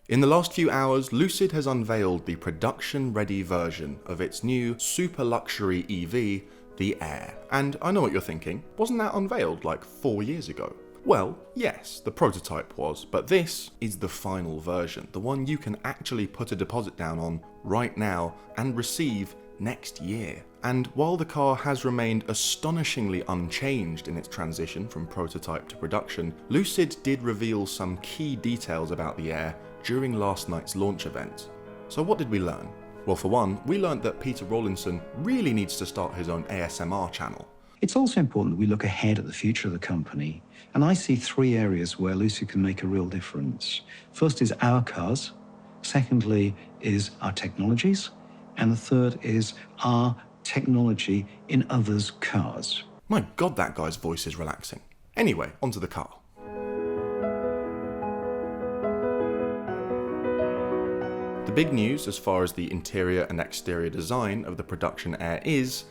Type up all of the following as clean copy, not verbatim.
In the last few hours, Lucid has unveiled the production-ready version of its new super luxury EV, the Air. And I know what you're thinking, wasn't that unveiled like 4 years ago? Well, yes, the prototype was, but this is the final version, the one you can actually put a deposit down on right now and receive next year. And while the car has remained astonishingly unchanged in its transition from prototype to production, Lucid did reveal some key details about the Air during last night's launch event. So what did we learn? Well, for one, we learned that Peter Rawlinson really needs to start his own ASMR channel. It's also important that we look ahead at the future of the company, and I see 3 areas where Lucid can make a real difference. First is our cars, secondly is our technologies, and the third is our technology in others' cars. My god, that guy's voice is relaxing. Anyway, onto the car. The big news as far as the interior and exterior design of the production Air is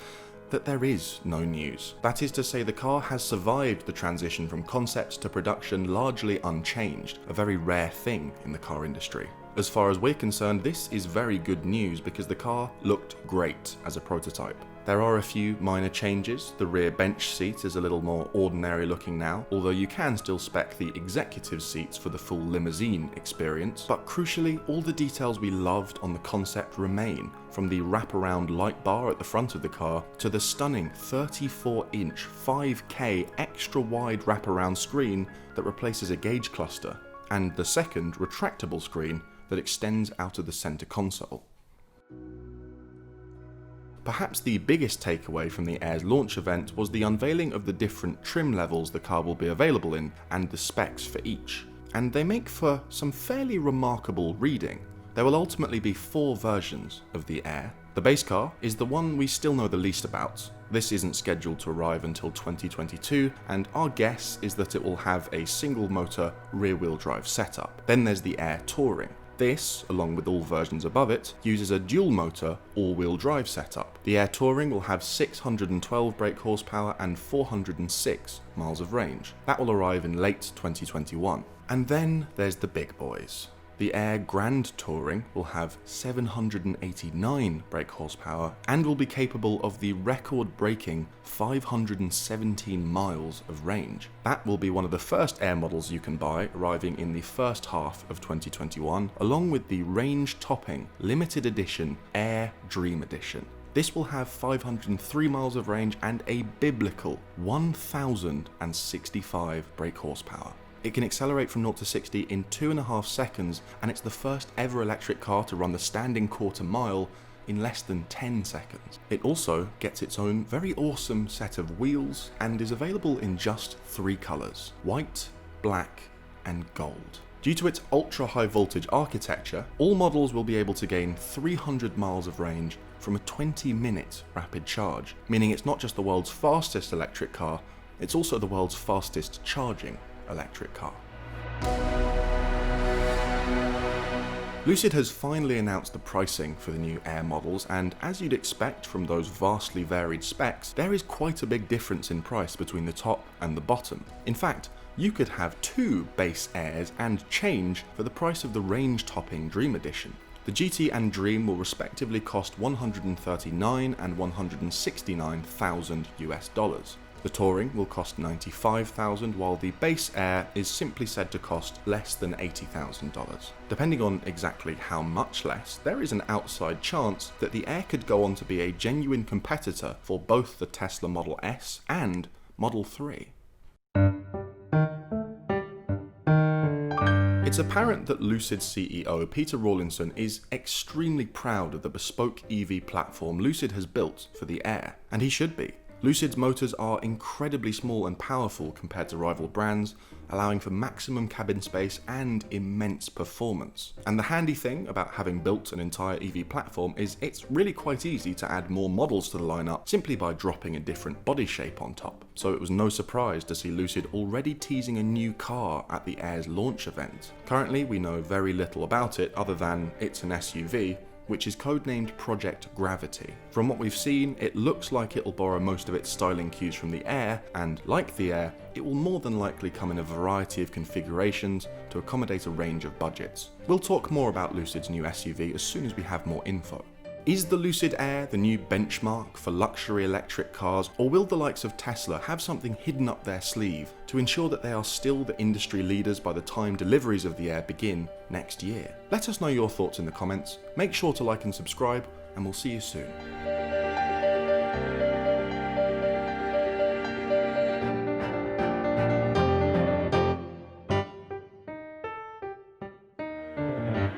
that there is no news. That is to say, the car has survived the transition from concept to production largely unchanged, a very rare thing in the car industry. As far as we're concerned, this is very good news because the car looked great as a prototype. There are a few minor changes. The rear bench seat is a little more ordinary looking now, although you can still spec the executive seats for the full limousine experience. But crucially, all the details we loved on the concept remain, from the wraparound light bar at the front of the car to the stunning 34-inch 5K extra wide wraparound screen that replaces a gauge cluster, and the second retractable screen that extends out of the center console. Perhaps the biggest takeaway from the Air's launch event was the unveiling of the different trim levels the car will be available in and the specs for each. And they make for some fairly remarkable reading. There will ultimately be 4 versions of the Air. The base car is the one we still know the least about. This isn't scheduled to arrive until 2022, and our guess is that it will have a single motor rear-wheel drive setup. Then there's the Air Touring. This, along with all versions above it, uses a dual-motor, all-wheel drive setup. The Air Touring will have 612 brake horsepower and 406 miles of range. That will arrive in late 2021. And then there's the big boys. The Air Grand Touring will have 789 brake horsepower and will be capable of the record-breaking 517 miles of range. That will be one of the first Air models you can buy, arriving in the first half of 2021, along with the range-topping limited edition Air Dream Edition. This will have 503 miles of range and a biblical 1,065 brake horsepower. It can accelerate from 0 to 60 in 2.5 seconds, and it's the first ever electric car to run the standing quarter mile in less than 10 seconds. It also gets its own very awesome set of wheels and is available in just 3 colours: white, black, and gold. Due to its ultra high voltage architecture, all models will be able to gain 300 miles of range from a 20-minute rapid charge, meaning it's not just the world's fastest electric car, it's also the world's fastest charging electric car. Lucid has finally announced the pricing for the new Air models, and as you'd expect from those vastly varied specs, there is quite a big difference in price between the top and the bottom. In fact, you could have 2 base Airs and change for the price of the range-topping Dream Edition. The GT and Dream will respectively cost $139,000 and $169,000 US. The Touring will cost $95,000, while the base Air is simply said to cost less than $80,000. Depending on exactly how much less, there is an outside chance that the Air could go on to be a genuine competitor for both the Tesla Model S and Model 3. It's apparent that Lucid CEO Peter Rawlinson is extremely proud of the bespoke EV platform Lucid has built for the Air, and he should be. Lucid's motors are incredibly small and powerful compared to rival brands, allowing for maximum cabin space and immense performance. And the handy thing about having built an entire EV platform is it's really quite easy to add more models to the lineup simply by dropping a different body shape on top. So it was no surprise to see Lucid already teasing a new car at the Air's launch event. Currently, we know very little about it other than it's an SUV, which is codenamed Project Gravity. From what we've seen, it looks like it'll borrow most of its styling cues from the Air, and like the Air, it will more than likely come in a variety of configurations to accommodate a range of budgets. We'll talk more about Lucid's new SUV as soon as we have more info. Is the Lucid Air the new benchmark for luxury electric cars, or will the likes of Tesla have something hidden up their sleeve to ensure that they are still the industry leaders by the time deliveries of the Air begin next year? Let us know your thoughts in the comments, make sure to like and subscribe, and we'll see you soon.